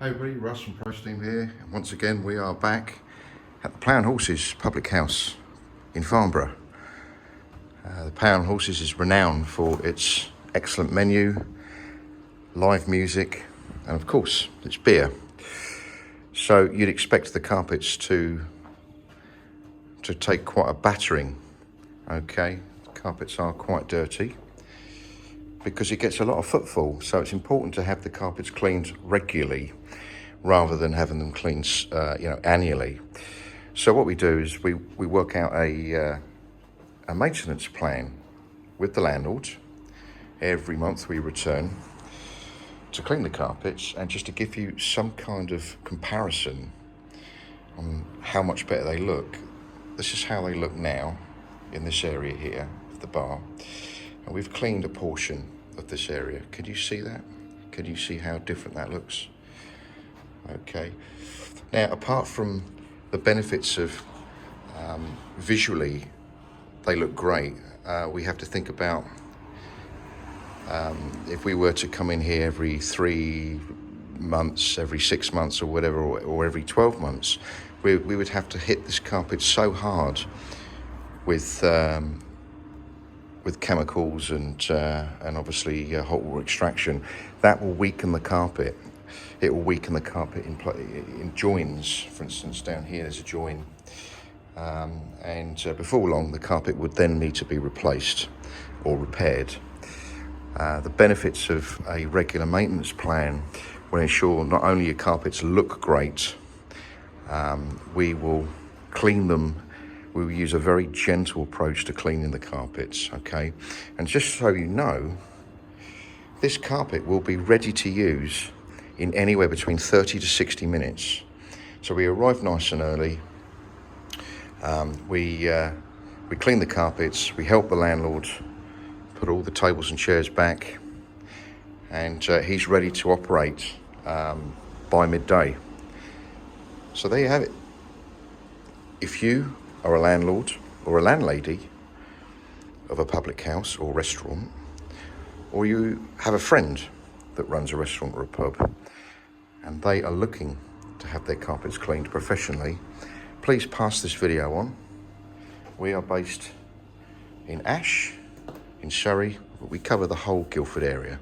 Hey everybody, Russ from Pro Steam here. And once again, we are back at the Plough and Horses public house in Farnborough. The Plough and Horses is renowned for its excellent menu, live music, and of course, its beer. So you'd expect the carpets to take quite a battering. Okay, the carpets are quite dirty because it gets a lot of footfall, so it's important to have the carpets cleaned regularly rather than having them cleaned annually. So what we do is we work out a maintenance plan with the landlord. Every month we return to clean the carpets, and just to give you some kind of comparison on how much better they look, this is how they look now in this area here of the bar. And we've cleaned a portion of this area. Can you see that? Can you see how different that looks? Okay. Now, apart from the benefits of visually, they look great, we have to think about if we were to come in here every 3 months, every 6 months or whatever, or every 12 months, we would have to hit this carpet so hard with chemicals and obviously hot water extraction. That will weaken the carpet. It will weaken the carpet in joins. For instance, down here there's a join, and before long the carpet would then need to be replaced or repaired. The benefits of a regular maintenance plan will ensure not only your carpets look great, we will clean them. We will use a very gentle approach to cleaning the carpets, okay? And just so you know, this carpet will be ready to use in anywhere between 30 to 60 minutes. So we arrive nice and early. We clean the carpets, we help the landlord put all the tables and chairs back, and he's ready to operate by midday. So there you have it. If you are a landlord or a landlady of a public house or restaurant, or you have a friend that runs a restaurant or a pub, and they are looking to have their carpets cleaned professionally, please pass this video on. We are based in Ash, in Surrey, but we cover the whole Guildford area.